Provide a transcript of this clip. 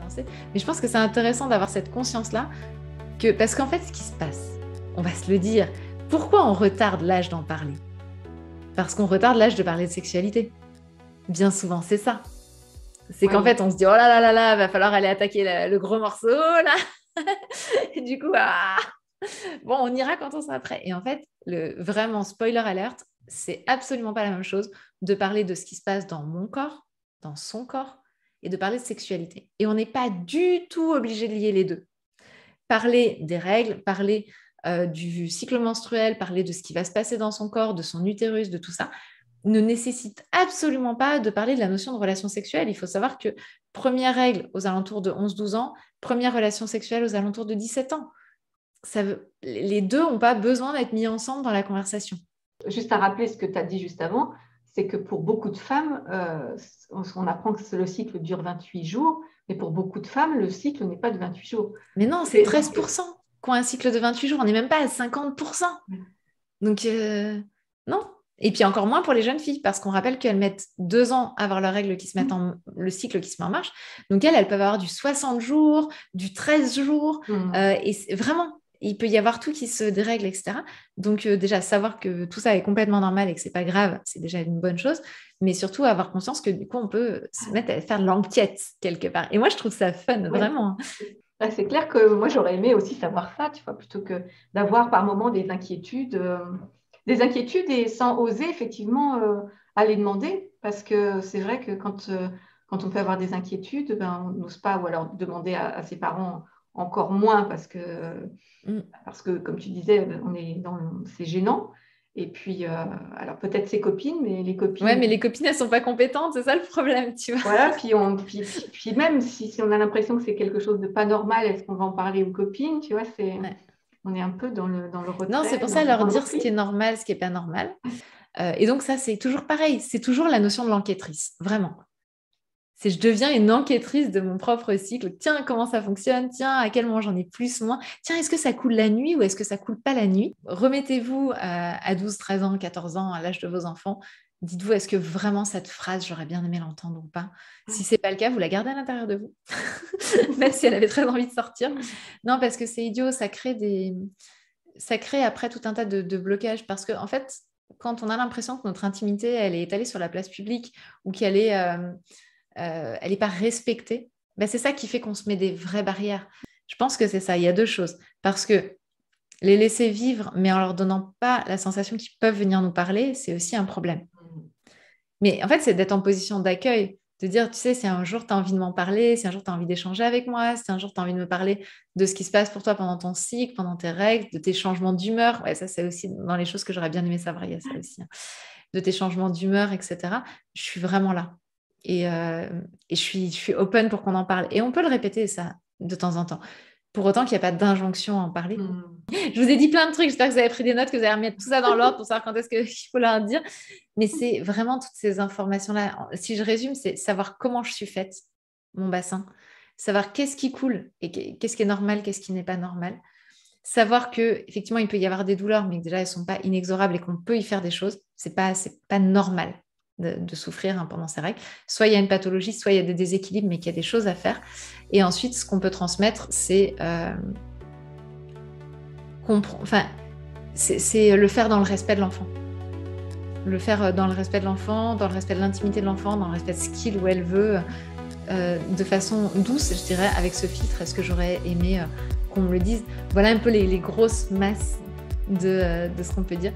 avancer. Mais je pense que c'est intéressant d'avoir cette conscience-là, parce qu'en fait, ce qui se passe, on va se le dire, pourquoi on retarde l'âge d'en parler? Parce qu'on retarde l'âge de parler de sexualité. Bien souvent, c'est ça. C'est qu'en fait, on se dit, oh là là là là, va falloir aller attaquer le gros morceau, là. Et du coup, bon, on ira quand on sera prêt. Et en fait, vraiment, spoiler alert, c'est absolument pas la même chose de parler de ce qui se passe dans mon corps, dans son corps, et de parler de sexualité. Et on n'est pas du tout obligé de lier les deux. Parler des règles, parler du cycle menstruel, parler de ce qui va se passer dans son corps, de son utérus, de tout ça, ne nécessite absolument pas de parler de la notion de relation sexuelle. Il faut savoir que première règle aux alentours de 11-12 ans, première relation sexuelle aux alentours de 17 ans. Les deux n'ont pas besoin d'être mis ensemble dans la conversation. Juste à rappeler ce que tu as dit juste avant, c'est que pour beaucoup de femmes, on apprend que le cycle dure 28 jours, mais pour beaucoup de femmes, le cycle n'est pas de 28 jours. Mais non, c'est 13% qui ont un cycle de 28 jours. On n'est même pas à 50%. Donc, non. Et puis encore moins pour les jeunes filles, parce qu'on rappelle qu'elles mettent 2 ans à avoir leurs règles qui se mettent le cycle qui se met en marche. Donc elles peuvent avoir du 60 jours, du 13 jours. Et vraiment, il peut y avoir tout qui se dérègle, etc. Donc déjà, savoir que tout ça est complètement normal et que c'est pas grave, c'est déjà une bonne chose. Mais surtout, avoir conscience que du coup, on peut se mettre à faire de l'enquête quelque part. Et moi, je trouve ça fun, vraiment. C'est clair que moi, j'aurais aimé aussi savoir ça, tu vois, plutôt que d'avoir par moments des inquiétudes et sans oser effectivement aller demander, parce que c'est vrai que quand on peut avoir des inquiétudes, on n'ose pas, ou alors demander à ses parents encore moins, parce que comme tu disais, c'est gênant. Et puis, alors peut-être ses copines, mais les copines... Ouais, mais les copines, elles ne sont pas compétentes, c'est ça le problème, tu vois. Voilà, puis même si on a l'impression que c'est quelque chose de pas normal, est-ce qu'on va en parler aux copines, tu vois, on est un peu dans le retrait. Non, c'est pour ça leur dire ce qui est normal, ce qui n'est pas normal. Et donc ça, c'est toujours pareil, c'est toujours la notion de l'enquêtrice, vraiment. Je deviens une enquêtrice de mon propre cycle. Tiens, comment ça fonctionne? Tiens, à quel moment j'en ai plus, moins? Tiens, est-ce que ça coule la nuit ou est-ce que ça coule pas la nuit? Remettez-vous à 12, 13 ans, 14 ans, à l'âge de vos enfants. Dites-vous, est-ce que vraiment cette phrase, j'aurais bien aimé l'entendre ou pas? Si ce n'est pas le cas, vous la gardez à l'intérieur de vous, même si elle avait très envie de sortir. Non, parce que c'est idiot, ça crée après tout un tas de blocages. Parce qu'en fait, quand on a l'impression que notre intimité, elle est étalée sur la place publique ou qu'elle est... elle n'est pas respectée, c'est ça qui fait qu'on se met des vraies barrières. Je pense que c'est ça, il y a 2 choses. Parce que les laisser vivre, mais en leur donnant pas la sensation qu'ils peuvent venir nous parler, c'est aussi un problème. Mais en fait, c'est d'être en position d'accueil, de dire, tu sais, si un jour tu as envie de m'en parler, si un jour tu as envie d'échanger avec moi, si un jour tu as envie de me parler de ce qui se passe pour toi pendant ton cycle, pendant tes règles, de tes changements d'humeur, ça c'est aussi dans les choses que j'aurais bien aimé savoir, il y a ça aussi, de tes changements d'humeur, etc. Je suis vraiment là. Et je suis open pour qu'on en parle. Et on peut le répéter, ça, de temps en temps. Pour autant qu'il n'y a pas d'injonction à en parler. Je vous ai dit plein de trucs. J'espère que vous avez pris des notes, que vous allez remettre tout ça dans l'ordre pour savoir quand est-ce qu'il faut leur dire. Mais c'est vraiment toutes ces informations-là. Si je résume, c'est savoir comment je suis faite, mon bassin. Savoir qu'est-ce qui coule et qu'est-ce qui est normal, qu'est-ce qui n'est pas normal. Savoir qu'effectivement, il peut y avoir des douleurs, mais que déjà, elles ne sont pas inexorables et qu'on peut y faire des choses. C'est pas normal de souffrir pendant ces règles. Soit il y a une pathologie, soit il y a des déséquilibres, mais qu'il y a des choses à faire. Et ensuite, ce qu'on peut transmettre, c'est le faire dans le respect de l'enfant. Le faire dans le respect de l'enfant, dans le respect de l'intimité de l'enfant, dans le respect de ce qu'il ou elle veut, de façon douce, je dirais, avec ce filtre. Est-ce que j'aurais aimé qu'on me le dise? Voilà un peu les grosses masses de ce qu'on peut dire.